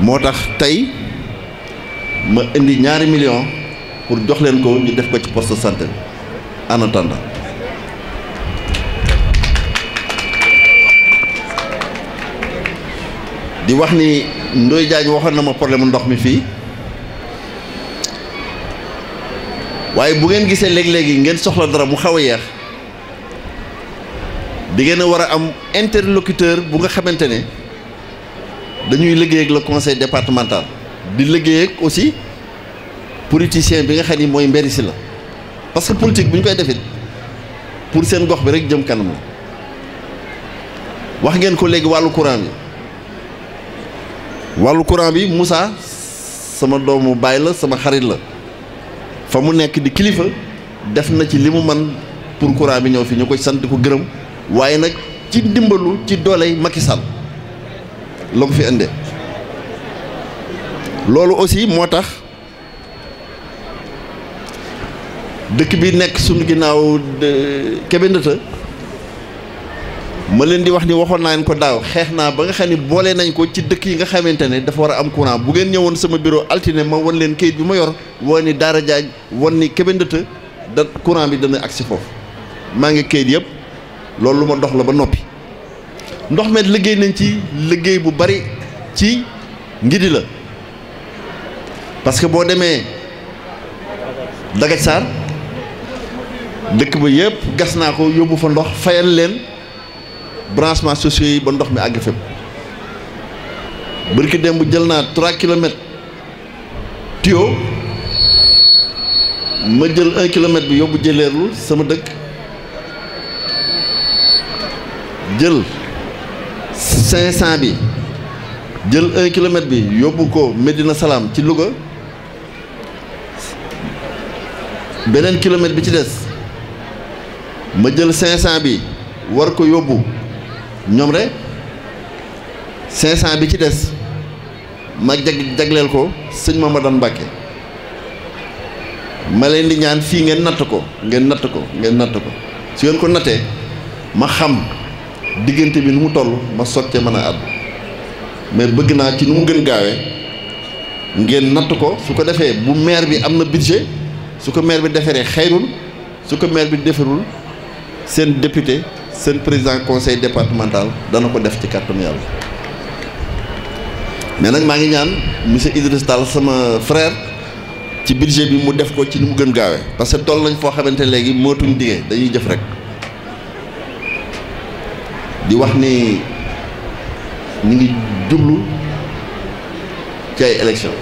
moo tax tey ma indi ñaari millions pour jox leen ko ñu def ko ci poste de santé en attendant di wax ni Ndoye Diagne waxoon na ma problème ndox mi fii waaye bu ngeen gisee léeg-léegi ngeen soxla dara mu xaw a yeex di ngeen a war a am interlocuteur bu nga xamante ne dañuy liggéey ak le conseil départemental di liggéey ak aussi politicien bi nga xam ni mooy mbéri si la parce que politique bu ñu koy defit pour seen gox bi rek jëm kanam la wax ngeen ko léegi wàllu courant bi Moussa sama doomu baay la sama xarit la fa mu nekk di kilifa def na ci li mu man pour courant bi ñëw fi ñu koy sant ko gërëm waaye nag ci ndimbalu ci dooley Macky Sall la ko fi indee loolu aussi moo tax dëkk bi nekk suñu ginnaaw Kébé Ndëtë ma leen di wax ni waxoon naa leen ko daaw xeex naa ba nga xam ni boole nañ ko ci dëkk yi nga xamante ne dafa war a am courant bu ngeen ñëwoon sama bureau altine ma wan leen kayit bi ma yor woo ni Daara Diagne wan ni Kébé Ndëtë da courant bi dana agsi foofu maa ngi kayit yëpp loolu lu ma dox la ba noppi ndox met liggéey nañ ci liggéey bu bari ci Ngidi la parce que boo demee Dagaj Sarr dëkk ba yëpp gas naa ko yóbbu fa ndox fayal leen branchement sociaux yi ba ndox mi àgg fépp bërki démb jël naa 3 kilomètres tuyau ma jël 1 kilomètre bi yóbbu jëleerlu sama dëkk jël 500 bi jël 1 kilomètre bi yóbbu ko Medina Salaam ci Louga beneen kilomètre bi ci des ma jël 500 bi war ko yóbbu ñoom rek 500 bi ci des ma jagleel ko sëñ Mamadou Mbacke ma leen di ñaan fii ngeen natt ko su ngeen ko nattee ma xam diggante bi nu mu toll ma soog cee mën a àddu mais bëgg naa ci nu mu gën gaawee ngeen natt ko su ko defee bu maire bi am na budget su ko maire bi defaree xayrul su ko maire bi defarul seen député seen président conseil départemental dana ko def ci kàttanu yàlla mais nag maa ngi ñaan monsieur Idriss Tall sama frère ci budget bi mu def ko ci ni mu gën gaawee parce que toll nañ foo xamante léegi mootuñ diggee dañuy jëf rek di wax ni ñu ngi jublu ci ay élection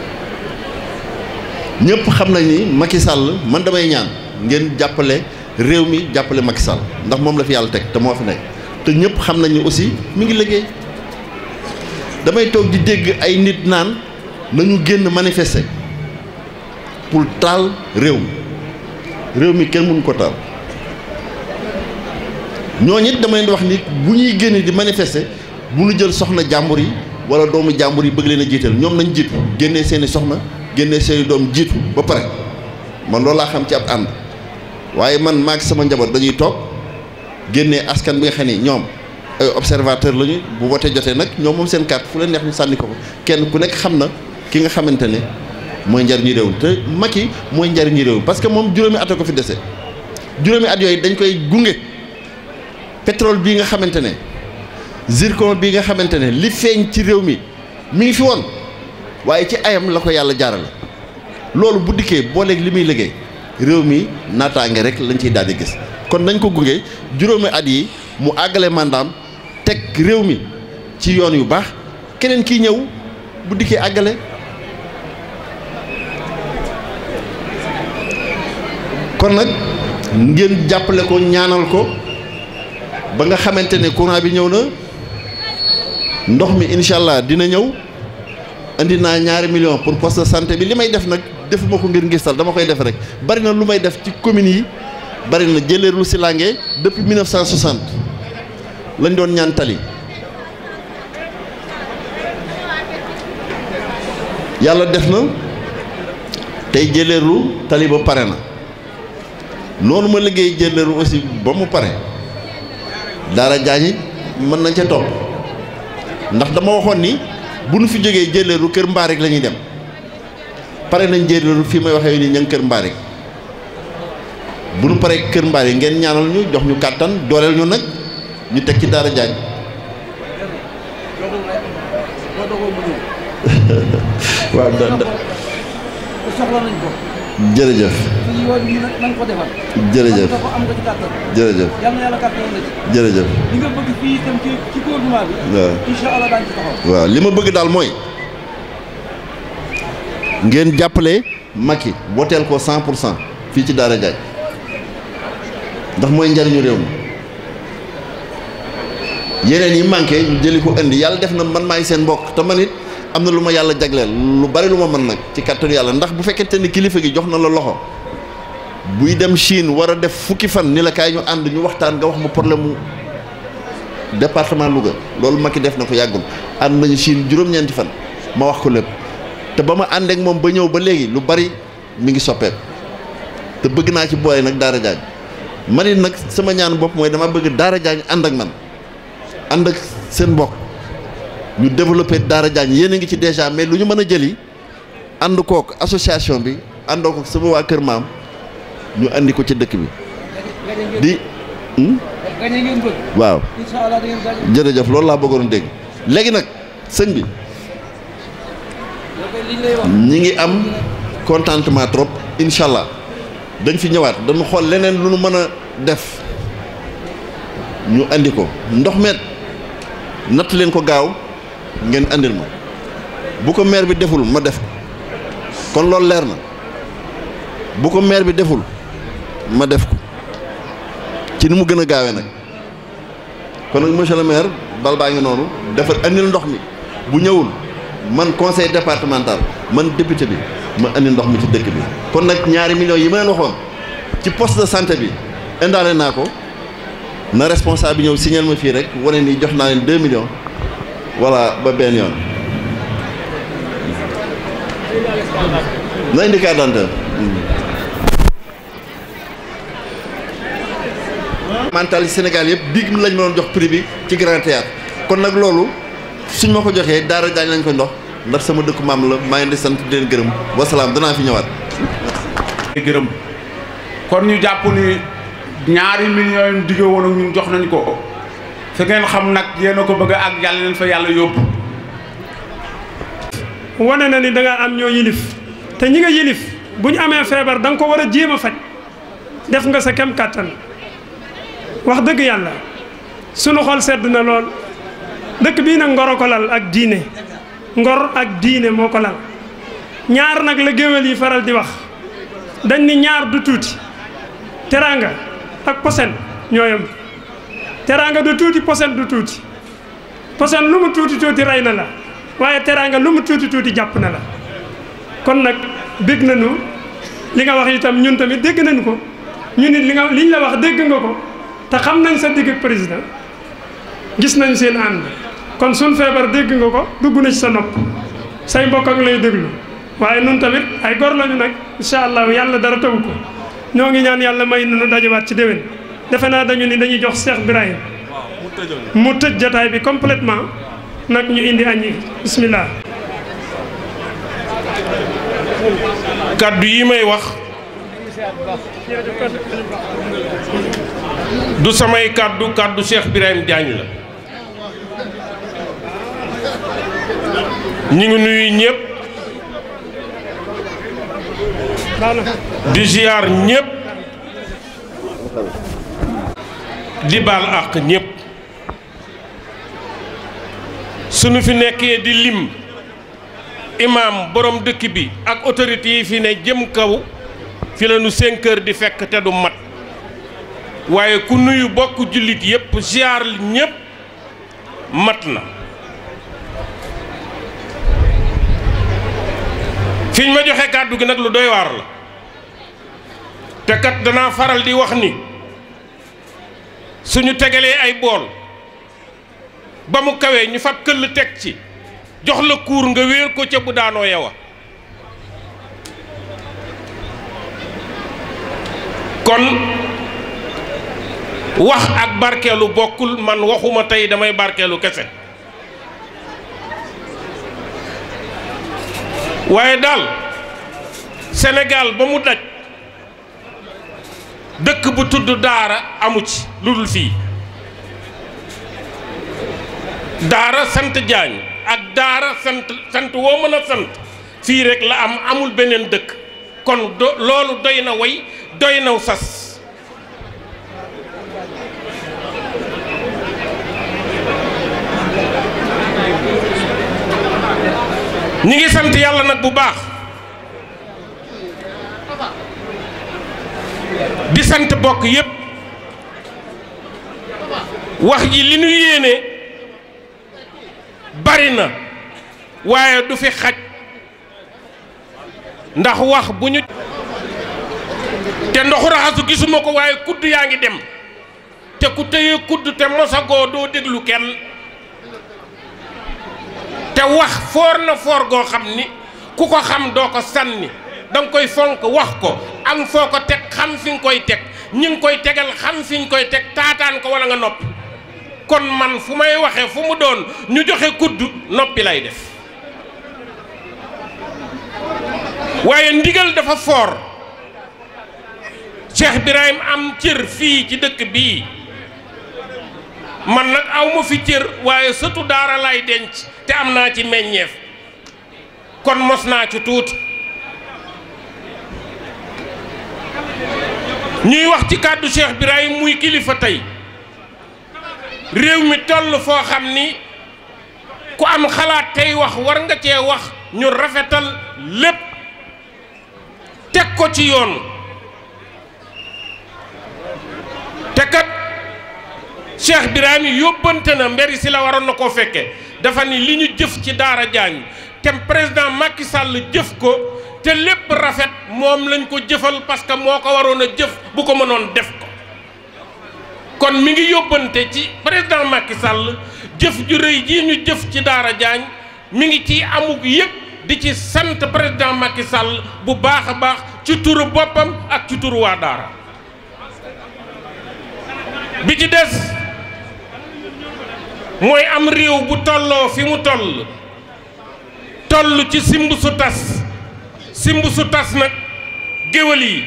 ñëpp xam nañ ni Macky Sall man damay ñaan ngeen jàppale réew mi jàppale Macky Sall ndax moom la fi yàlla teg te moo fi nekk te ñëpp xam nañ ni aussi mi ngi liggéey damay toog di dégg ay nit naan nañu génn manifester pour taal réew mi kenn mënu ko taal ñooñu it dama leen di wax ni bu ñuy génn di manifester bu ñu jël soxna jàmbur yi wala doomu jàmbur yi bëgg leen a jiital ñoom nañ jiitu génnee seeni soxna génnee seeni doom jiitu ba pare man loolu laa xam ci ab ànd waaye man maag sama njaboot dañuy toog génnee askan bi nga xam ni ñoom ay observateur lañu bu wote jotee nag ñoom moom seen carte fu leen neex ñu sànni ko fa kenn ku nekk xam na ki nga xamante ne mooy njariñu réew te Macky mooy njariñu réew parce que moom juróomi at a ko fi dese juróomi at yooyu dañ koy gunge pétrole bii nga xamante ne zircon bii nga xamante ne li feeñ ci réew mi ngi fi woon waaye ci ayam la ko yàlla jaarale loolu bu dikkee booleeg li muy liggéey réew mi naataange rek lañ ciy daal di gis kon nañ ko gunge juróomi at yi mu àggale mandaam teg réew mi ci yoon yu baax keneen kii ñëw bu dikkee àggale kon nag ngeen jàppale ko ñaanal ko ba nga xamante ne courant bi ñëw na ndox mi incha allah dina ñëw indi naa 2 millions pour poste de santé bi li may def nag defuma ko ngir ngistal dama koy def rek bari na lu may def ci communes yi bari na jëleerlu si Langué depuis 1960 lañ doon ñaan tali yàlla def na tey jëleerlu tali ba pare na noonu ma liggéey jëleerlu aussi ba mu pare Daara Diagne mën nañ ca topp ndax dama waxoon ni bu nu fi jógee Jëleeru kër Mbaarik la ñuy dem pare nañ Jëleeru fii may waxee nii ña ngi kër Mbaarik bu nu paree kër Mbaarik ngeen ñaanal ñu jox ñu kàttan dooleel ñu nag ñu teg ci Daara Jaañ waaw soxla nañ ko. jërëjëf. fii yoon bii nag nañ ko defal. jërëjëf am nga ci kàttan. jërëjëf. yal na yàlla kàttan la ci. jërëjëf. li nga bëgg fii itam ci gouvernement bi. waaw incha allah daañu ci taxaw. waaw li ma bëgg daal mooy ngeen jàppale Macky woteel ko 100% fii ci Daara Jaañ ndax mooy njariñu réew mi yeneen yi manqué ñu jëli ko indi yàlla def na man maay seen mbokk te man it am na lu ma yàlla jagleel lu bari lu ma mën nag ci kàttanu yàlla ndax bu fekkente ni kilifa gi jox na la loxo buy dem Chine war a def fukki fan ni la kaay ñu ànd ñu waxtaan nga wax ma problème mu département Louga loolu Macky def na ko yàggul ànd nañu Chine juróom-ñeenti fan ma wax ko lépp te ba ma ànd ak moom ba ñëw ba léegi lu bari mi ngi soppeeku te bëgg naa ci boole nag Daara Jaañ man it nag sama ñaan bopp mooy dama bëgg Daara Jaañ ànd ak man ànd ak seen mbokk ñu développé Daara Jaañ yéen a ngi ci déjà mais lu ñu mën a jëli ànd kook association bi àndoo ko sama waa kër maam ñu andi ko ci dëkk bi di waaw jërëjëf loolu laa bëggoon dégg léegi nag sëñ bi ñi ngi am contentement trop incha allah dañ fi ñëwaat dañu xool leneen lu nu mën a def ñu andi ko ndox met natt leen ko gaaw ngeen andil ma bu ko maire bi deful ma def ko kon loolu leer na bu ko maire bi deful ma def ko ci ni mu gën a gaawee nag kon nag monsieur le maire bal baa ngi noonu defar andil ndox mi bu ñëwul man conseil départemental man député bi ma andi ndox mi ci dëkk bi kon nag ñaari millions yi ma leen waxoon ci poste de santé bi indaale naa ko na responsable bi ñëw signal ma fii rek wane ni jox naa leen 2 millions voilà ba benn yoon na indi carte d'identité mental yi Sénégal yëpp big lañ ma doon jox prix bi ci Grand Théâtre kon nag loolu suñ ma ko joxee Daara Jaañ lañ ko ndox ndax sama dëkku maam la maa ngi di sant di leen gërëm wasalaam danaa fi ñëwaat. gërëm kon ñu jàpp ni ñaari millions yu digge woon ak ñun jox nañ ko fi ngeen xam nag yéen a ko bëgg ak yàlla leen fa yàlla yóbbu. wane na ni da nga am ñoo yilif te ñi nga yilif bu ñu amee feebar da nga ko war a jéem a faj def nga sa kem kàttan wax dëgg yàlla sunu xol sedd na lool dëkk bii nag ngoro ko lal ak diine ngor ak diine moo ko lal ñaar nag la géwél yi faral di wax dañ ni ñaar du tuuti teraanga ak posen ñooyam teraanga du tuuti posen du tuuti posen lu mu tuuti tuuti rey na la waaye teraanga lu mu tuuti tuuti jàpp na la kon nag dégg nañu li nga wax itam ñun tamit dégg nañu ko ñu nit liñ la wax dégg nga ko te xam nañ sa digg ak président gis nañ seen ànd kon suñ feebar dégg nga ko dugg na ci sa nopp say mbokk ak lay déglu waaye nun tamit ay gor lañu nag incha allah yàlla dara taw ko ñoo ngi ñaan yàlla may nu dajewaat ci déwén defe naa dañu ni dañuy jox Cheikh Birahim mu tëj jataay bi complètement nag ñu indi añi bismillah. kaddu yi may wax du samay kaddu kaddu Cheikh Birahim Diagne la ñu ngi nuyu ñëpp di ziar ñëpp di baal àq ñëpp suñu fi nekkee di lim imam borom dëkk bi ak autorité yi fi ne jëm kaw fi la nu 5 heures di fekk te du mat waaye ku nuyu bokk jullit yëpp ziar ñëpp mat na fiñ ma joxe kàddu gi nag lu doy waar la te kat danaa faral di wax ni suñu tegalee ay bool ba mu kawee ñu fab këll teg ci jox la kuur nga wéer ko ca bu daanoo yow kon wax ak barkeelu bokkul man waxuma tey damay barkeelu kese waaye daal Sénégal ba mu daj dëkk bu tudd daara amu ci lu dul fii daara sant Jaañ ak daara sant woo mën a sant fii rek la amul beneen dëkk kon loolu doy na way doy naw sas ñi ngi sant yàlla nag bu baax di sant bokk yépp wax ji li ñu yéene bari na waaye du fi xaj ndax wax bu ñu te ndoxu raxasu gisuma ko waaye kudd yaa ngi dem te ku tëye kudd te mosagoo doo déglu kenn te wax foor na foor goo xam ni ku ko xam doo ko sànni danga koy fonk wax ko am foo ko teg xam fi nga koy teg ñi ngi koy tegal xam fi nga koy teg taataan ko wala nga noppi kon man fu may waxee fu mu doon ñu joxe kudd noppi lay def waaye ndigal dafa foor Cheikh Birahim am cër fii ci dëkk bii man nag aw ma fi cër waaye sëtu daara lay denc te am naa ci meññeef kon mos naa ci tuuti ñuy wax ci kàddu Cheikh Birahim muy kilifa tey réew mi toll foo xam ni ku am xalaat tey wax war nga cee wax ñu rafetal lépp teg ko ci yoon te kat Cheikh Birahim yóbbante na mberi si la waroon na koo fekke dafa ni li ñu jëf ci Daara Jaañ te président Macky Sall jëf ko te lépp rafet moom lañ ko jëfal parce que moo ko waroon a jëf bu ko mënoon def ko kon mi ngi yóbbante ci président Macky Sall jëf ju rëy ji ñu jëf ci Daara Jaañ mi ngi ci amug yëpp di ci sant président Macky Sall bu baax a baax ci turu boppam ak ci turu waa Daara bi ci des mooy am réew bu tolloo fi mu toll ci simb su tas nag géwël yi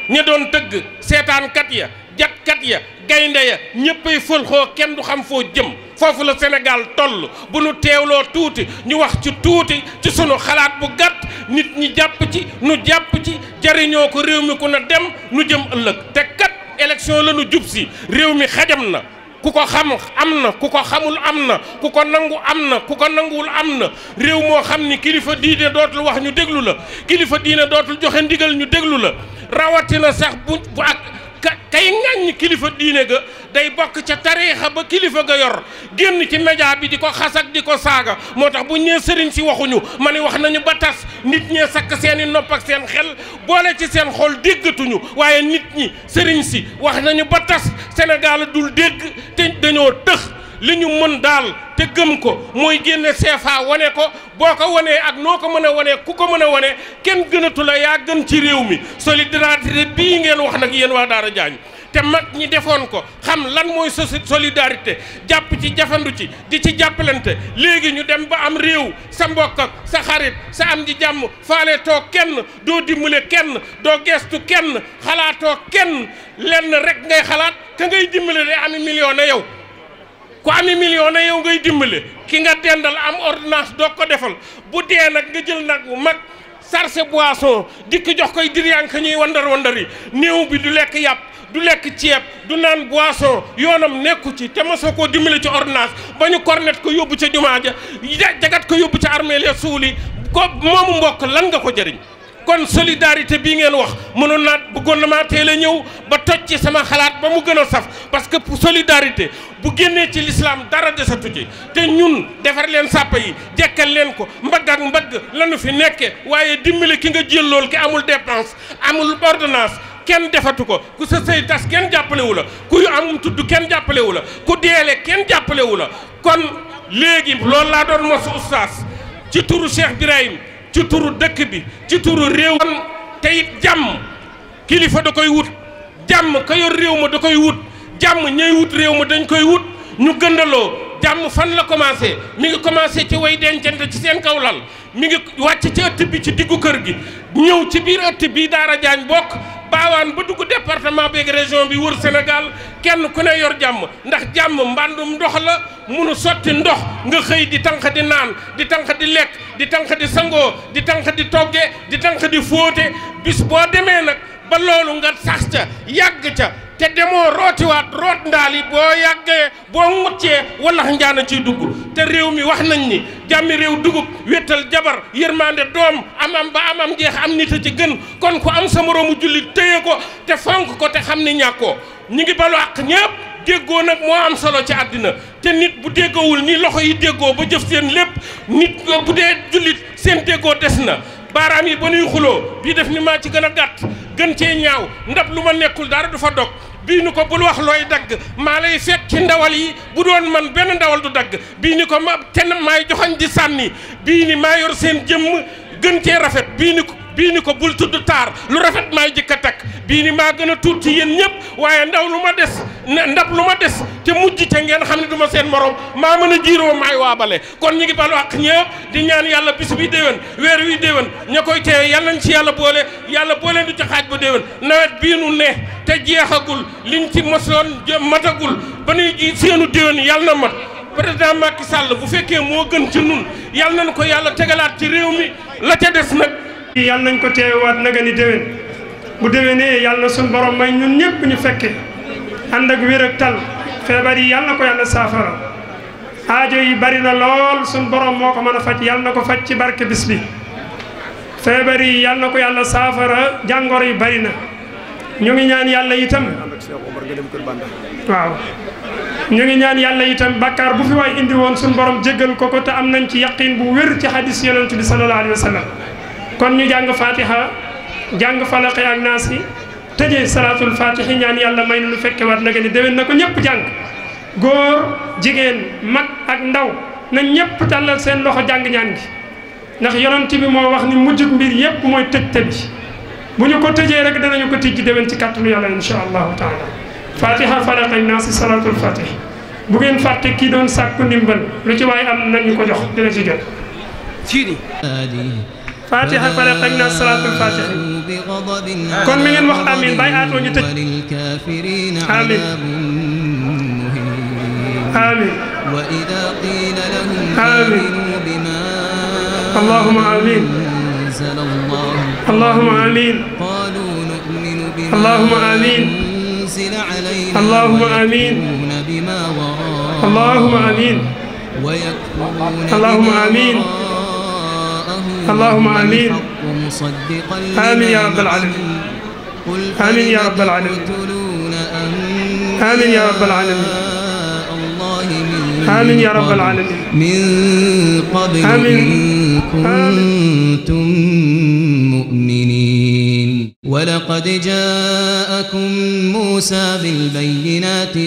ña doon tëgg seetaankat ya jatkat ya gaynde ya ñëppay fëlxoo kenn du xam foo jëm foofu la Sénégal toll bu nu teewloo tuuti ñu wax ci tuuti ci sunu xalaat bu gàtt nit ñi jàpp ci nu jàpp ci jariñoo ko réew mi ku na dem nu jëm ëllëg te kat élection la nu jub si réew mi xajam na ku ko xam am na ku ko xamul am na ku ko nangu am na ku ko nanguwul am na réew moo xam ni kilifa diine dootul wax ñu déglu la kilifa diine dootul joxe ndigal ñu déglu la rawatina sax bu ak kay ŋàññi kilifa diine ga day bokk ca tariixa ba kilifa ga yor génn ci média bi di ko xas ak di ko saaga moo tax bu ñee sëriñ si waxuñu ma ni wax nañu ba tas nit ñee sakk seeni nopp ak seen xel boole ci seen xol déggatuñu waaye nit ñi sëriñ si wax nañu ba tas Sénégal dul dégg te dañoo tëx li ñu mën daal te gëm ko mooy génne CFA wane ko boo ko wanee ak noo ko mën a wanee ku ko mën a wane kenn gënatu la yaa gën ci réew mi solidarité bii ngeen wax nag yéen waa Daara Jaañ te mag ñi defoon ko xam lan mooy solidarité jàpp ci jafandu ci di ci jàppalante léegi ñu dem ba am réew sa mbokk ak sa xarit sa am di jàmm faale too kenn doo dimbale kenn doo gestu kenn xalaatoo kenn lenn rek ngay xalaat ka ngay dimbale day ami million na yow ku ami million na yow ngay dimbale ki nga dendal am ordonnance doo ko defal bu dee nag nga jël nag bu mag sarse boisson dikk jox koy diriyànk ñuy wandar yi néew bi du lekk yàpp du lekk ceeb du naan boisson yoonam nekku ci te mosoo koo dimbale ci ordonnance ba ñu kornet ko yóbbu ca jumaa ja jagat ko yóbbu ca armeel ya suuli ko moomu mbokk lan nga ko jëriñ kon solidarité bii ngeen wax mënoon naa bëggoon na maa teel a ñëw ba toj ci sama xalaat ba mu gën a saf parce que solidarité bu génnee ci l'islam dara desatu ci te ñun defar leen sàppa yi jekkal leen ko mbagg ak mbagg lanu fi nekke waaye dimbale ki nga jël lool ki amul dépense amul ordonnance kenn defatu ko ku sa sëy tas kenn jàppalewu la ku amum tudd kenn jàppalewu la ku deele kenn jàppalewu la kon léegi loolu laa doon mos oustaz ci turu Cheikh Birahim ci turu dëkk bi ci turu réew te it jàmm kilifa da koy wut jàmm ka yor réew ma da koy wut jàmm ñay wut réew ma dañ koy wut ñu gëndaloo jàmm fan la commencé mi ngi commencé ci way dencante ci seen kaw lal mi ngi wàcc ci ëtt bi ci diggu kër gi ñëw ci biir ëtt bi Daara Jaañ bokk baawaan ba dugg département beeg région bi wër Sénégal kenn ku ne yor jàmm ndax jàmm mbàndum ndox la munu sotti ndox nga xëy di tànq di naan di tànq di lekk di tànq di sangoo di tànq di togge di tànq di fóote bis boo demee nag ba loolu nga sax ca yàgg ca te demoo rootiwaat root ndaal yi boo yàggee boo muccee wallax njaana ciy dugg te réew mi wax nañ ni jàmmi réew dugub wéttal jabar yërmande doom amam ba amam jeex am nit a ci gën kon ku am sa moroomu jullit téye ko te fonk ko te xam ni ñàkkoo ñi ngi balu àq ñëpp déggoo nag moo am solo ci àddina te nit bu déggoowul ni loxo yi déggoo ba jëf seen lépp nit bu dee jullit seen déggoo des na baaraam yi ba nuy xuloo bii def ni maa ci gën a gàtt gën cee ñaaw ndab lu ma nekkul dara du fa dog bii ni ko bul wax looy dagg maa lay fekk ci ndawal yi bu doon man benn ndawal du dagg bii ni ko ma kenn maay joxañ di sànni bii ni maa yor seen jëmm gën cee rafet bii ni ko bul tudd taar lu rafet maay jëkk a takk bii ni maa gën a tuut ci yéen ñëpp waaye ndaw lu ma des ndab lu ma des te mujj ca ngeen xam ne du ma seen morom maa mën a jiiroo maay waabale kon ñu ngi balu ak ñëpp di ñaan yàlla bis bi déwén weer wi déwén ña koy teewe yàlla nañ ci yàlla boole du ca xaaj ba déwén nawet bii nu ne te jeexagul liñ ci mosoon matagul ba nuy ji seenu déwén yàlla na mat président Macky Sall bu fekkee moo gën ci nun yàlla nañ ko yàlla tegalaat ci réew mi la ca des nag yàlla nañ ko teewaat naga ni déwén bu déwénee yàlla na suñ borom may ñun ñëpp ñu fekke ànd ak wér ak tal feebar yi yàlla na ko yàlla saafara aajo yi bari na lool suñ borom moo ko mën a faj yàlla na ko faj ci barke bis bi feebar yi yàlla na ko yàlla saafara jàngoro yi bari na ñu ngi ñaan yàlla itam waaw ñu ngi ñaan yàlla itam bàkkaar bu fi waay indi woon suñ borom jéggal ko te am nañ ci yaqin bu wér ci hadis yonent bi sallallahu alayhi wa sallam kon ñu jàng fatiha jàng falaqi ak naas yi tëjee salaatul fatihi ñaan yàlla may nu fekke waat nag ni déwén na ko ñëpp jàng góor jigéen mag ak ndaw na ñëpp tàllal seen loxo jàng ñaan gi ndax yonent bi moo wax ni mujjug mbir yëpp mooy tëj bi bu ñu ko tëjee rek danañu ko tijji déwén ci kàttanu yàlla insha allahu taala fatiha falaqi ak naas yi salaatul fatihi bu ngeen fàtte kii doon sàkku ndimbal lu ci waaye am nañu ko jox dina ci jot fatiha falaq ak naas salaatul fatiha kon mi ngeen wax amin bàyyi aatoo ñu tëj amin amin amin allahumma amin allahumma amin allahumma amin allahumma amin allahumma amin allahumma amin اللهم آمين آمين يا رب العالمين آمين يا رب العالمين آمين يا رب العالمين آمين يا رب العالمين من قبل إن كنتم مؤمنين ولقد جاءكم موسى بالبينات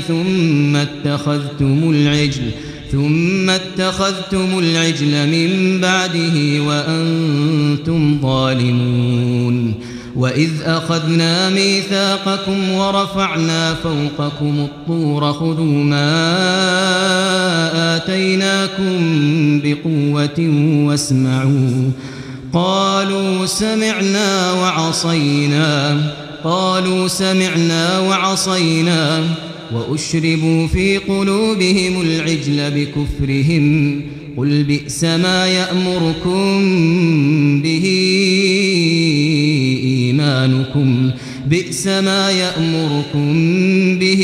ثم اتخذتم العجل من بعده وأنتم ظالمون وإذ أخذنا ميثاقكم ورفعنا فوقكم الطور خذوا ما آتيناكم بقوة واسمعوا قالوا سمعنا وعصينا وأشربوا في قلوبهم العجل بكفرهم قل بئس ما يأمركم به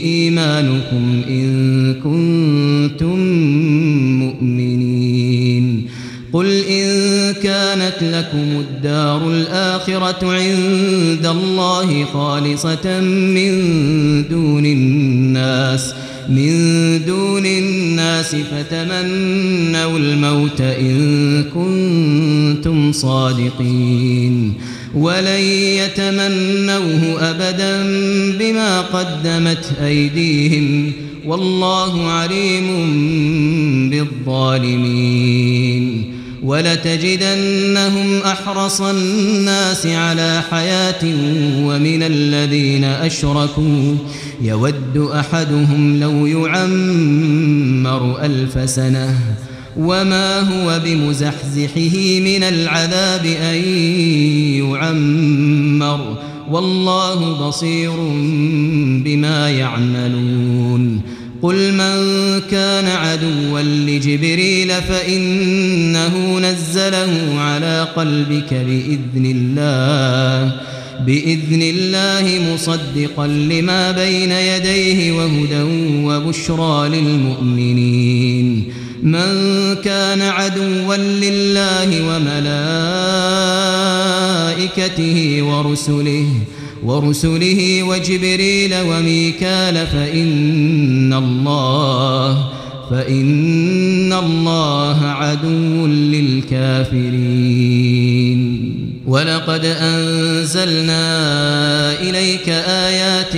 إيمانكم إن كنتم مؤمنين قل إن كانت لكم الدار الآخرة عند الله خالصة من دون الناس فتمنوا الموت إن كنتم صادقين ولن يتمنوه أبدا بما قدمت أيديهم والله عليم بالظالمين ولتجدنهم أحرص الناس على حياة ومن الذين أشركوا يود أحدهم لو يعمر 1000 سنة وما هو بمزحزحه من العذاب أن يعمر والله بصير بما يعملون قل من كان عدوا لجبريل فإنه نزله على قلبك بإذن الله مصدقا لما بين يديه وهدى وبشرى للمؤمنين من كان عدوا لله وملائكته ورسله وجبريل وميكال فإن الله عدو للكافرين ولقد أنزلنا إليك آيات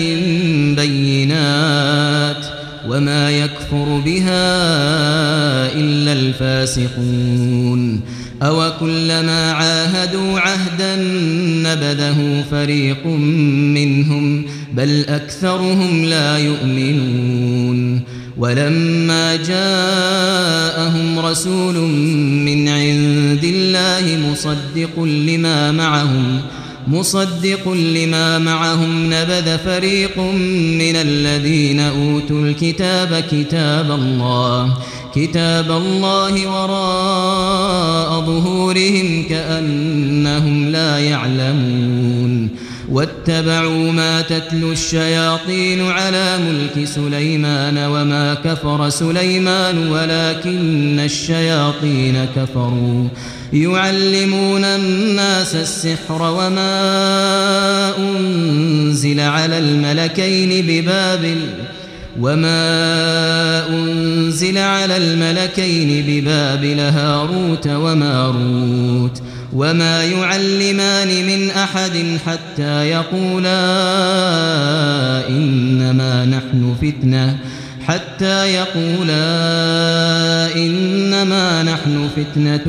بينات وما يكفر بها إلا الفاسقون أو كلما عاهدوا عهدا نبذه فريق منهم بل أكثرهم لا يؤمنون ولما جاءهم رسول من عند الله مصدق لما معهم نبذ فريق من الذين أوتوا الكتاب كتاب الله وراء ظهورهم كأنهم لا يعلمون واتبعوا ما تتلو الشياطين على ملك سليمان وما كفر سليمان ولكن الشياطين كفروا يعلمون الناس السحر وما أنزل على الملكين ببابل هاروت وماروت وما يعلمان من أحد حتى يقولا إنما نحن فتنة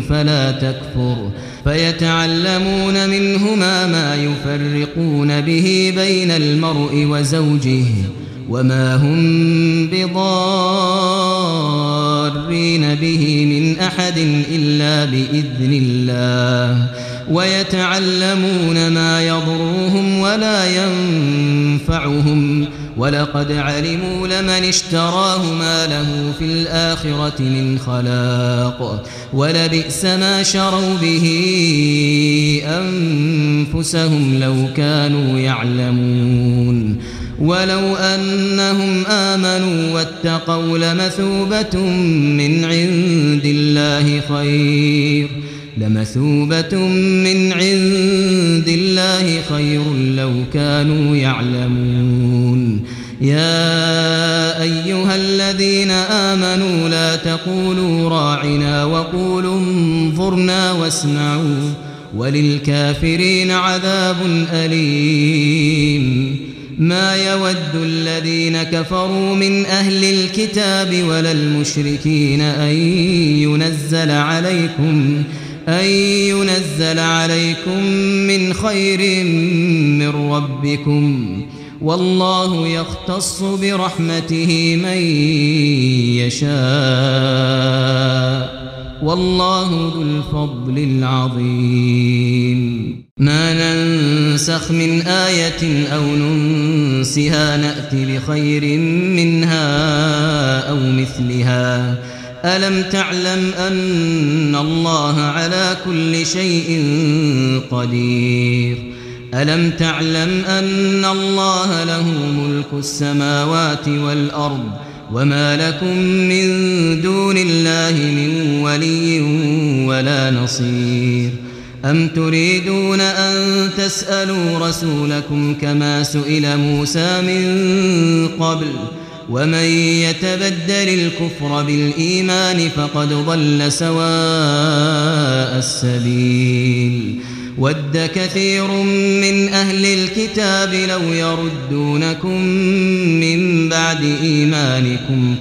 فلا تكفر فيتعلمون منهما ما يفرقون به بين المرء وزوجه وما هم بضارين به من أحد إلا بإذن الله ويتعلمون ما يضرهم ولا ينفعهم ولقد علموا لمن اشتراه ما له في الآخرة من خلاق ولبئس ما شروا به أنفسهم لو كانوا يعلمون ولو أنهم آمنوا واتقوا لمثوبة من عند الله خير لو كانوا يعلمون يا أيها الذين آمنوا لا تقولوا راعنا وقولوا انظرنا واسمعوا وللكافرين عذاب أليم ما يود الذين كفروا من أهل الكتاب ولا المشركين أن ينزل عليكم من خير من ربكم والله يختص برحمته من يشاء والله ذو الفضل العظيم ما ننسخ من آية أو ننسها نأتي بخير منها أو مثلها ألم تعلم أن الله على كل شيء قدير ألم تعلم أن الله له ملك السماوات والأرض وما لكم من دون الله من ولي ولا نصير أم تريدون أن تسألوا رسولكم كما سئل موسى من قبل ومن يتبدل الكفر بالإيمان فقد ضل سواء السبيل ود كثير من أهل الكتاب لو يردونكم من بعد إيمانكم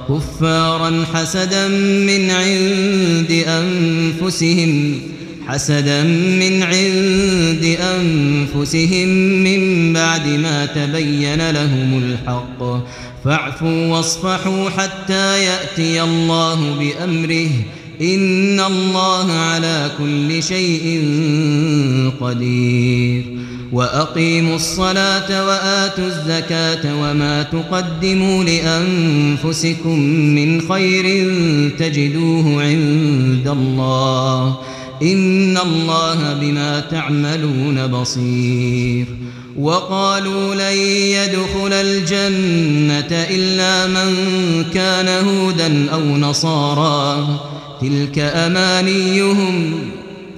كفارا حسدا من عند أنفسهم حسدا من عند أنفسهم من بعد ما تبين لهم الحق فاعفوا واصفحوا حتى يأتي الله بأمره إن الله على كل شيء قدير وأقيموا الصلاة وآتوا الزكاة وما تقدموا لأنفسكم من خير تجدوه عند الله إن الله بما تعملون بصير وقالوا لن يدخل الجنة إلا من كان هودا أو نصارى تلك أمانيهم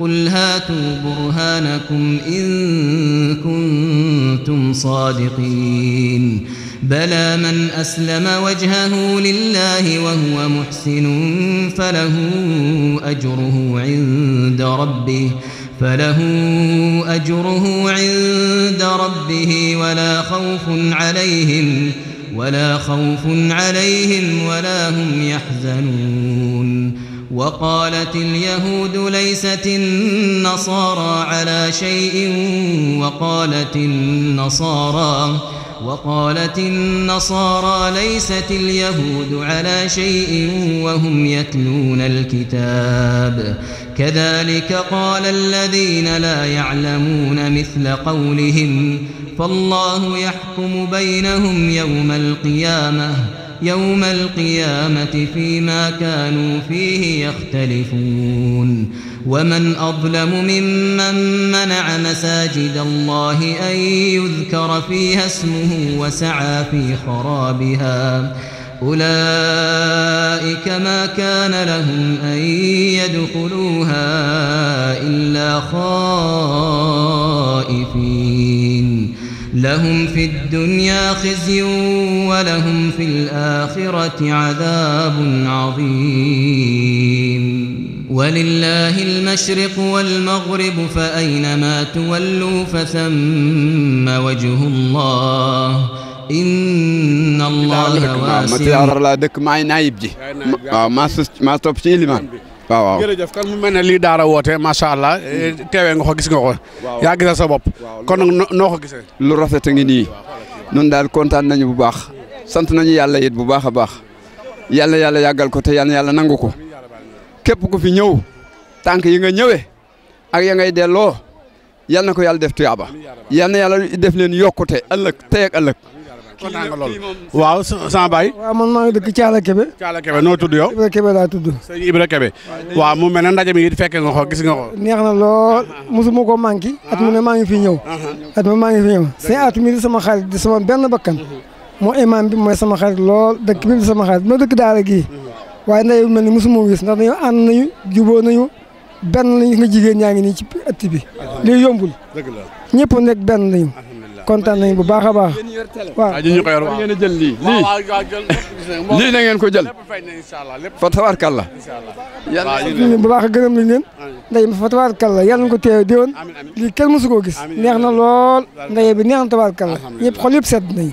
قل هاتوا برهانكم إن كنتم صادقين بلى من أسلم وجهه لله وهو محسن فله أجره عند ربه ولا خوف عليهم ولا هم يحزنون وقالت اليهود ليست النصارى على شيء وقالت النصارى ليست اليهود على شيء وهم يتلون الكتاب كذلك قال الذين لا يعلمون مثل قولهم فالله يحكم بينهم يوم القيامة فيما كانوا فيه يختلفون ومن أظلم ممن منع مساجد الله أن يذكر فيها اسمه وسعى في خرابها أولئك ما كان لهم أن يدخلوها إلا خائفين لهم في الدنيا خزي ولهم في الآخرة عذاب عظيم ولله المشرق والمغرب فأينما تولوا فثم وجه الله إن الله واسع la dëkk maay naayib ji waaw maa topp ci ilimaan waaw jërëjëf kon mu mel ne lii daara woote macha allah teewee nga ko gis nga ko yaa gisal sa bopp kon nag noo ko gisee lu rafet a ngi nii nun daal kontaan nañu bu baax sant nañu yàlla it bu baax a baax yàlla yàggal ko te yàlla nangu ko képp ku fi ñëw tànk yi nga ñëwee ak ya ngay delloo yal na ko yàlla def tuyaaba yal na yàlla def leen yokkute ëllëg tey ak ëllëg kontaan nga lool waaw sama baay waaw man maa ngi dëkk Thiala Kébé noo tudd yow Ibra Kébé laa tudd sëñ Ibra Kébé waaw mu mel ne ndaje mi it fekkee nga ko gis nga ko neex na lool mosuma ko manqué at mu ne maa ngi fi ñëw sëñ Atou mi di sama xarit di sama benn bakkan moo imam bi mooy sama xarit lool dëkk bi di sama xarit ma dëkk daara gii waaye ndaje bi mel ni mosuma gis ndax dañoo ànd nañu juboo nañu benn lañu nga jigéen ñaa ngi nii ci ëtt bi lii yombul ñëpp nekk benn lañu kontaan nañu bu baax a baax waaw ñu ko yor ngeen jël lii na ngeen ko jël fa tabaarkalla yàlla bu baax gërëm nañ leen ndaje fa tabaarkalla yàlla nañu ko teew déwén lii kenn mësu koo gis neex na lool ndaje bi neex na tabaarkalla ñëpp xol yëpp sedd nañu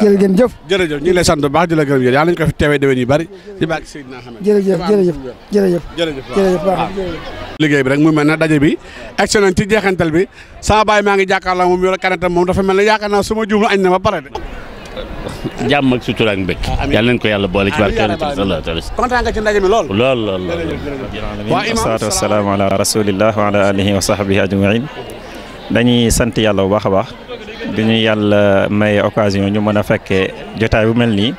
jërëjëf ñu ngi lay sant bu baax di la gërëm yàlla nañu ko fi teewee déwén yu bari di baax Seydina Ahmed jërëjëf liggéey bi rek mu mel ne daje bi excellent ci jeexantal bi sama baay maa ngi jàkkaarloo moom yor kanetam moom dafa mel ne yaakaar naa suma juum añ na ba pare de jàmm ak sutura ak mbégte yàlla nañ ko yàlla boole ci barke Yonent bi sallallahu alayhi wa sallam kontaan nga ci ndaje mi lool wasalaatu wasalaamu ala rasulillah wa ala alihi wa sahbihi ajmain dañuy sant yàlla bu baax a baax bi ñu yàlla may occasion ñu mën a fekkee jotaay bu mel nii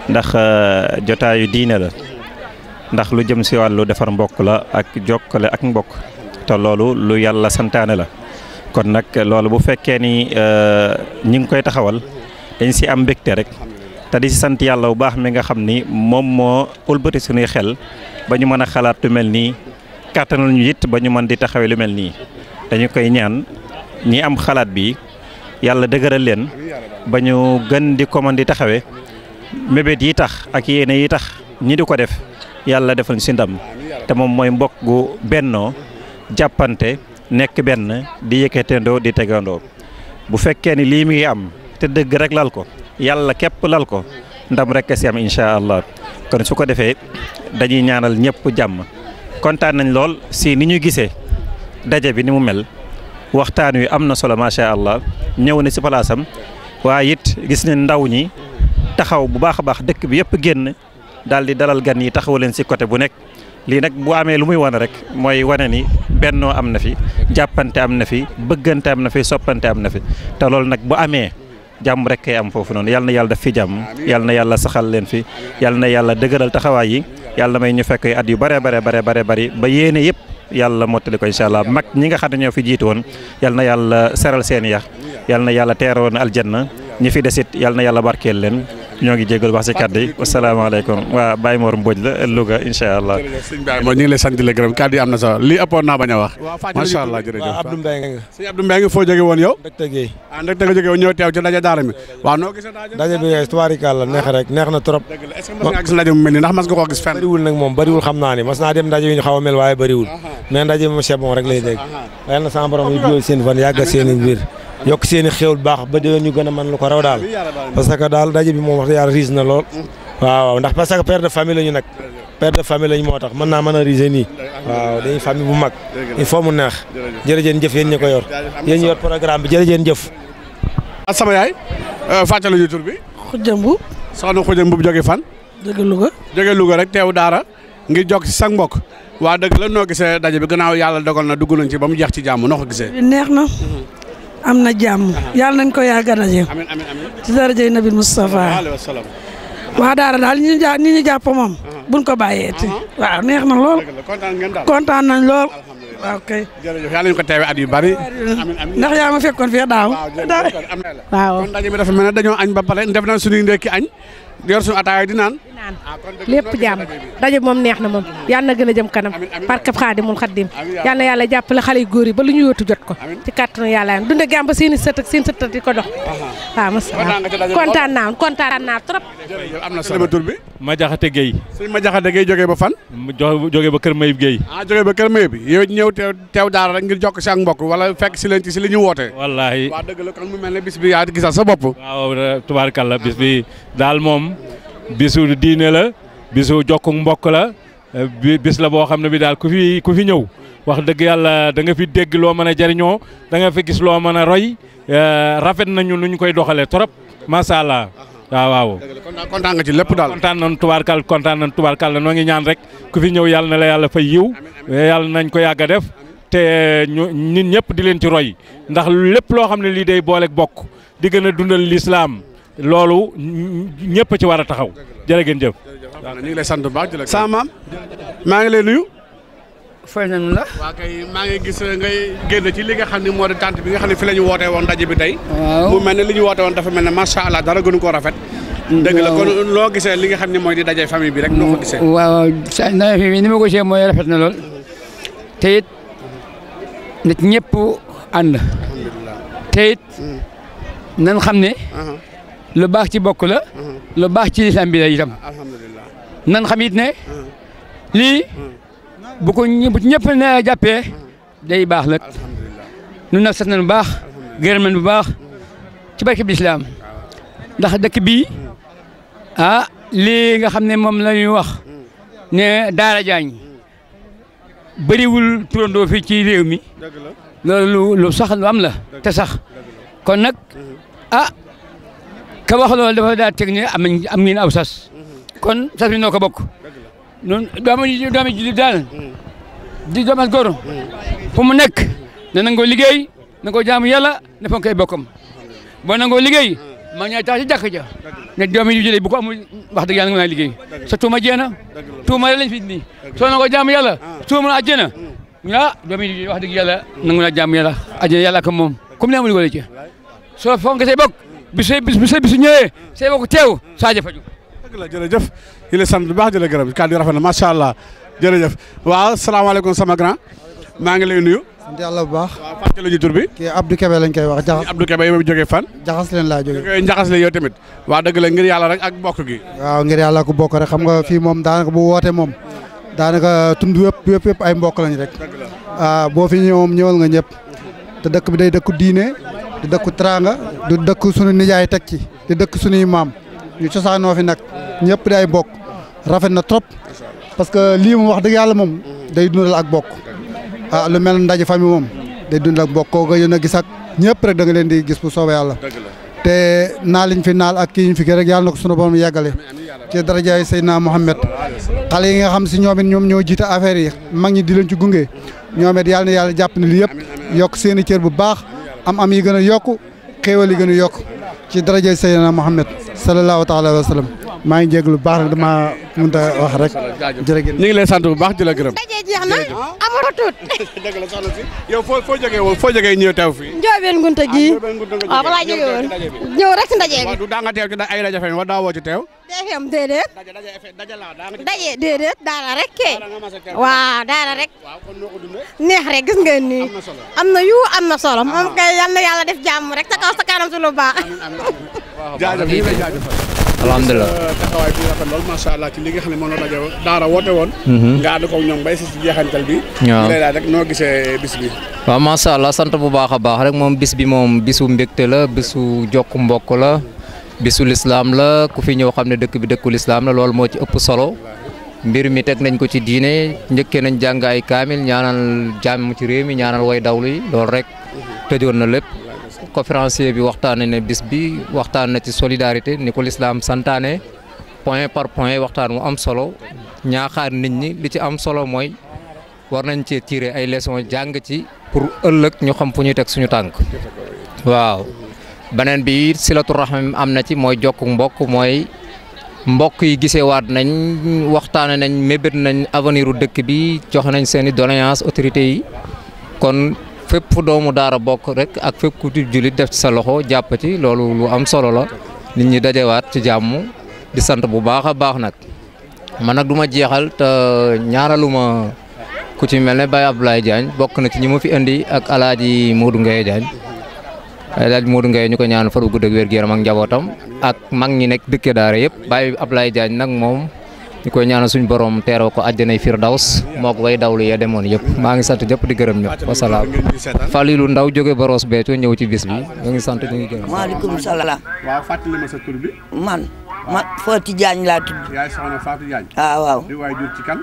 ndax jotaayu diine la ndax lu jëm si wàllu defar mbokk la ak jokkale ak mbokk te loolu lu yàlla santaane la kon nag loolu bu fekkee ni ñi ngi koy taxawal dañ si am mbégte rek te di si sant yàlla bu baax mi nga xam ni moom moo ëlbati suñuy xel ba ñu mën a xalaat lu mel nii kàttanal ñu it ba ñu mën di taxawee lu mel nii dañu koy ñaan ñi am xalaat bi yàlla dëgëral leen ba ñu gën di ko mën di taxawee mébét yi tax ak yéene yi tax ñi di ko def yàlla defal ñu si ndam te moom mooy mbokk gu bennoo jàppante nekk benn di yëkkateendoo di tegandoo bu fekkee ni lii mi ngi am te dëgg rek lal ko yàlla képp lal ko ndam rek si am incha allah kon su ko defee dañuy ñaanal ñëpp jàmm kontaan nañ lool si ni ñu gisee daje bi ni mu mel waxtaan wi am na solo macha allah ñëw na si palaasam waaye it gis ne ndaw ñi taxaw bu baax a baax dëkk bi yëpp génn daal di dalal gan yi taxaw leen si côté bu nekk lii nag bu amee lu muy wane rek mooy wane ni bennoo am na fi jàppante am na fi bëggante am na fi soppante am na fi te loolu nag bu amee jàmm rek kay am foofu noonu yal na yàlla def fi jàmm yal na yàlla saxal leen fi yal na yàlla dëgëral taxawaay yi yàlla may ñu fekk at yu bare bari ba yéene yëpp yàlla mottali ko incha allah mag ñi nga xam ne ñoo fi jiitu woon yal na yàlla seral seen yax yal na yàlla teeroon aljanna ñi fi desit yal na yàlla barkeel leen ñoo ngi jégalu wax ci kàddu yi wasalaamaaleykum waa Baye Mor Mbodj la Louga incha allah. sëñ Baye Mor ñu ngi lay sant di la gërëm kàddu yi am na solo lii ëppoon naa bañ a wax. macha allah jërëjëf waaw Abdou Mbengue nga. sëñ Abdou Mbengue foo jóge woon yow. Ndekte Gueye. Ndekte nga jóge woon ñëw teew ci ndaje daara mi waaw noo gisee ndaje bi tubaarikàlla neex rek neex na trop. dëgg la est-ce que mas nga gis ndaje mu mel nii ndax mas nga koo gis fenn. bëriwul nag moom bëriwul xam naa ni mas naa dem ndaje yi ñu xaw a mel waaye bëriwul mais ndaje bi mo c'est bon rek lay dégg yal na sama borom yu jóol seen fan yàggal seen i biir yokk seen i xéwal baax ba déwén ñu gën a mën lu ko raw daal parce que daal ndaje bi moom wax dëgg yàlla riis na lool waaw ndax parce que père de famille lañu nag père de famille lañu moo tax mën naa mën a riise nii waaw dañuy famille bu mag il faut mu neex jërëjëf jëf yéen ñi ko yor yéen ñi yor programme bi jërëjëf jëf sama yaay fàttali ñu tur bi Khoudia Mboup soxna Khoudia Mboup jóge fan jóge Louga rek teew daara ngir jokk ci sa mbokk waa dëgg la noo gisee daje bi gannaaw yàlla dogal na dugg nañ ci ba mu jeex ci jàmm noo ko gisee neex na am na jàmm yàlla nañ ko yàgg a daje ci darajay Nabi Moustapha waa daara daal ni ñu jàpp moom buñ ko bàyyeeti waaw neex na lool kontaan nañ lool waaw kay jërëjëf yàlla nañu ko teewe at yu bari ndax yaa ma fekkoon fii daaw waaw kon daje bi dafa mel ne dañoo añ ba pare def nañ suñuy ndekki añ yor suñu ataaya di naan lépp jàmm daje moom neex na moom yal na gën a jëm kanam barkeb Xaadimul Xaadim yal na yàlla jàppale xale yu góor yi ba lu ñu yóotu jot ko ci kàttanu yàlla dunde gàm ba seen i sët ak seen sët di ko dox waaw mos kontaan naa trop am na sama tur bi ma jaxate Gueye sëñ ma jaxate Gueye jógee ba fan jógee ba Kër Mayib Gueye jógee ba Kër Mayib yow ñëw teew daara rek ngir jokk si ak mbokk wala fekk si leen ci si li ñu woote wallaahi waaw dëgg la kon mu mel ne bis bi yaa gisal sa bopp waaw tubaarkalla bis bi daal moom bisu diine la bisu jokku mbokk la bis la boo xam ne bi daal ku fi ñëw wax dëgg yàlla da nga fi dégg loo mën a jariñoo da nga fi gis loo mën a roy rafet nañu nu ñu koy doxalee trop macha allah waaw. kontaan nga ci lépp daal kontaan nañ tubaarkàlla noo ngi ñaan rek ku fi ñëw yàlla na la yàlla fay yiw yàlla nañ ko yàgg a def te nit ñëpp di leen ci roy ndax lépp loo xam ne lii day booleeg bokk di gën a dundal lislaam loolu ñëpp ci war a taxaw jërë ngeen jëf. ñu ngi lay sant bu baax sama maam maa ngi lay nuyu. fay nañu la. waa kay maa ngi gis ngay génn ci li nga xam ne moo di tànt bi nga xam ne fi la ñu wootee woon ndaje bi tey. waaw mu mel ne li ñu woote woon dafa mel ne macha allah dara gënu koo rafet. dëgg la kon loo gisee li nga xam ne mooy di daje famille bi rek noo ko gisee. waaw sa ndaje fi ni ma ko gisee mooy rafet na lool te it nit ñëpp ànd. te it nan xam ne. lu baax ci bokk la. lu baax ci lislaam bi la itam. nan xam it ne. lii bu ko ñëpp ne jàppee day baax la. ñun nag sant nañu bu baax. gërëm nañu bu baax. ci barke bi lislaam ndax dëkk bii lii nga xam ne moom la ñuy wax ne Daara Jaañ bëriwul turandoo fii ci réew mi loolu lu sax lu am la te sax kon nag ka wax loolu dafa daa teg ne am ngeen aw sas kon sas bi noo ko bokk noonu doomi jullit daal di doomas góor fu mu nekk na nangoo liggéey na ko jaamu yàlla ne fonk ay bokkam boo nangoo liggéey maa ñaay tax ci jàkk ja ne doomi yu jëlee bu ko amul wax dëgg yàlla nga naa liggéey sa tuuma jeena tuuma lañ fi nii soo nangoo jaamu yàlla tuuma a jeena doomi yu wax dëgg yàlla nangu naa jaamu yàlla ajjana yàlla ko moom comme ne amul wala ci soo fonk say bokk bisu ñëwee say bokk teew saa jëfaju dëgg la jërëjëf yi la sant bu baax di la gërëm kàddu yi rafet na macha allah jërëjëf waaw salaamaaleykum sama grand maa ngi lay nuyu. sant yàlla bu baax. waaw fàttali ñu tur bi. kii Abdou Kébé lañ koy wax jaxas. Abdou Kébé yow jógee fan. jaxas leen laa jógee. njaxas leen yow tamit. waa dëgg la ngir yàlla rek ak bokk gi. waaw ngir yàlla ko bokk rek xam nga fii moom daanaka bu wootee moom daanaka tund yëpp ay mbokk lañ rek. boo fi ñëwoom ñëwal nga ñëpp. te dëkk bi day dëkku diine di dëkku teraanga di dëkk suñu nijaay teg ci di dëkk suñuy maam ñu cosaanoo fi nag ñëpp di ay bokk rafet na trop parce que lii moom wax dëgg yàlla moom day dundal ak bokk lu mel ndaje famille moom day dund ak mbokk kooku yéen a gis ak ñëpp rek da nga leen di gis bu soobee yàlla te naal liñ fi naal ak kii ñu fi rek yàlla na ko sunu borom yeggale ci darajaay Seydina Mohamed xale yi nga xam si ñoom it ñoom ñoo jiite affaire yi mag ñi di leen ci gunge ñoom it yàlla na yàlla jàpp ne li yëpp yokk seen i cër bu baax am yi gën a yokku xéewal yi gën a yokk ci darajaay Seydina Mohamed sallallahu taala wa sallam maa ngi jéglu bu baax nag dama mënut a wax rek jërëjëf ñu ngi lay sant bu baax di la gërëm. daje jeex na amatut. dëgg la soxna si yow foo jógee woon foo jógee ñëw teew fii. Njoobeen Ngunta gi waaw fa laa jógee woon ñëw rek si ndaje bi. du daa nga teew ci ay rajo Fm wala daa woo ci teew. DFM déedéet. daje déedéet daara rek kay. waaw daara rek. neex rek gis ngeen nii. am na yu am na solo moom kay yal na yàlla def jàmm rek sa kaw sa kanam si lu baax. jaajëf ñu ngi lay jaajëfal. alhamdulilah taxawaay bi rafet lool macha allah ci li nga xam ne moom la rajo daara woote woon. nga ànd ko ñoom bay si jeexantal bi. waaw ñu lay laaj rek noo gisee bis bi. waaw macha allah sant bu baax a baax rek moom bis bi moom bisu mbégte la bisu jokk mbokk la bisu lislaam la ku fi ñëw xam ne dëkk bi dëkku lislaam la loolu moo ci ëpp solo mbir mi teg nañ ko ci diine njëkkee nañ jàng ay kaamil ñaanal jàmm ci réew mi ñaanal way dawlu yi loolu rek tëjoon na lépp. conférencier bi waxtaan na bis bi waxtaan na ci solidarité ni ko lislaam santaane point par point waxtaan mu am solo ñaaxaar nit ñi li ci am solo mooy war nañ cee tirer ay leçons jàng ci pour ëllëg ñu xam fu ñuy teg suñu tànk waaw beneen bi silatu rahim am na ci mooy jokk mbokk mooy mbokk yi gisee waat nañ waxtaane nañ mébét nañ avenir u dëkk bi joxe nañ seeni doléance autorités yi kon fépp fu doomu daara bokk rek ak fépp ku jullit def ci sa loxo jàpp ci loolu lu am solo la nit ñi dajewaat ci jàmm di sant bu baax a baax nag man nag du ma jeexal te ñaaraluma ku ci mel ne Baye Abdoulaye Diagne bokk na ci ñi ma fi indi ak alaaji Modou Ngaye Diagne alaaji Modou Ngaye ñu ko ñaan faru gudd ak wér gu yaram ak njabootam ak mag ñi nekk dëkke daara yëpp Baye Abdoulaye Diagne nag moom ñu koy ñaanal suñu borom teeroo ko àjjanay Firdaws moog way dawlu yee demoon yëpp maa ngi sant ñëpp di gërëm ñëpp wasalaam Falilou Ndaw jóge ba Ross Béthio ñëw ci bis bi ñu ngi sant ñu ngi gërëm. maaleykum salaam. waaw fàttali ma sa tur bi. man Fatou Diagne laa tudd. yaay soxna Fatou Diagne. waaw. di waay jur ci kan.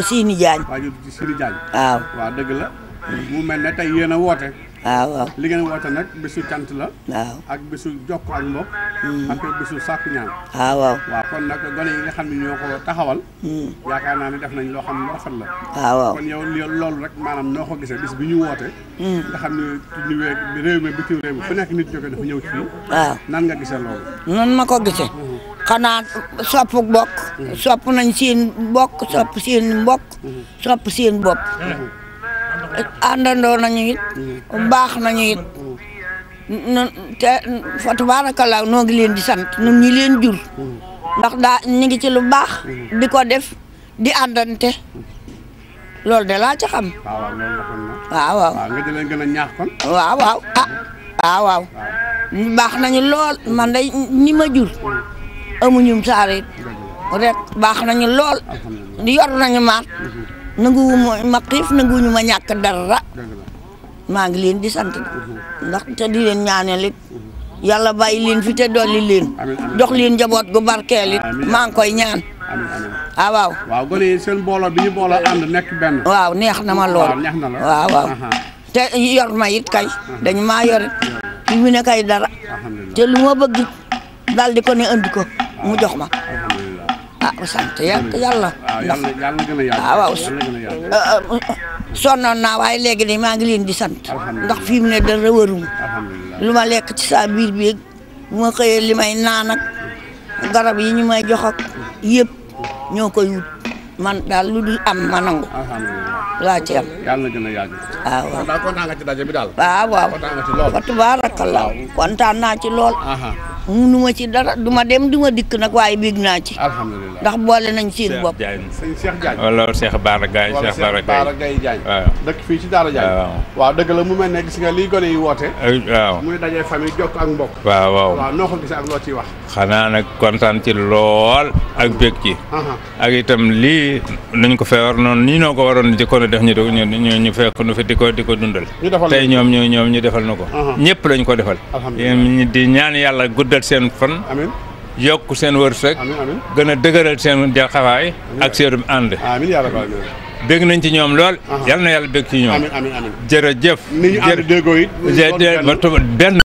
Sini Diagne. waay jur ci Sini Diagne. waaw. waaw dëgg la mu mel ne tey yéen a woote. waaw. li ngeen woote nag bésu cant la. waaw ak bésu jokk ak mbokk. ak bésu sàkku ñaan. waaw. waaw kon nag gone yi nga xam ne ñoo ko taxawal. yaakaar naa ne def nañ loo xam ne lu rafet la. waaw. kon yow loolu rek maanaam noo ko gisee bis bi ñu woote. nga xam ne ñu réew mi bitim réew mi fu nekk nit jóge dafa ñëw ci fii. waaw nan nga gisee loolu. nan ma ko gisee. xanaa sopp bokk. sopp nañ seen bokk sopp seen mbokk. sopp seen bopp. àndandoo nañu it baax nañu it te fa tabaarakallaa noo ngi leen di sant ñun ñi leen jur ndax ñu ngi ci lu baax di ko def di àndante loolu de laa ci xam. waaw nga di leen gën a ñaax kon. waaw baax nañu lool man day ñi ma jur amuñum saarit rek baax nañu lool yor nañu maat nanguwuma ma xiif nanguwuñu ma ñàkk dara maa ngi leen di sant ndax te di leen ñaanal it yàlla bàyyi leen fi te dolli leen jox leen njaboot gu barkeel it maa ngi koy ñaan. waaw. waaw gone yi seen booloo bi ñu booloo ànd nekk benn. waaw neex na ma lool. neex na la waaw. te yor ma it kay dañu maa yore fi mu ne kay dara te lu ma bëgg daal di ko ne andi ko mu jox ma. sant yàlla. waaw sonnoon naa waaye léegi de maa ngi leen di sant ndax fi mu ne dara waruma lu ma lekk ci saa biir bi bu ma xëyee li may naan ak garab yi ñu may jox ak yëpp ñoo koy wut man daal lu dul am ma nangu laa ci am. yàlla na gën a yàgg. waaw daal kontaan nga ci daje bi daal. waaw kontaan nga ci lool. fa tabaarakallaa kontaan naa ci lool. munuma ci dara duma dem duma dikk nag waaye bég naa ci. alhamdulilah ndax boole nañ seen bopp. sëñ Cheikh Diagne. wala Cheikh Bara Gaye Cheikh Bara Gaye Diagne. waaw dëkk fii ci Daara Diagne. waaw dëgg la mu mel ne gis nga lii gone yi woote. waaw muy daje famille jokk ak mbokk. waaw noo ko gisee ak loo ciy wax. xanaa nag kontaan ci lool ak bég ci. ak itam lii nañ ko feewar noonu nii noo ko waroon di ko def ñu fekk nu fi di ko dundal. tey ñoom ñu defal na ko. ñëpp lañ ko defal. di ñaan yàlla guddal seen fan. yokk seen wërsëg. gën a dëgëral seen xawaay ak seen ànd. bég nañ ci ñoom lool. yal na yàlla bég ci ñoom. amiin amiin amiin. jërëjëf. ni ñu ànd déggoo it. benn.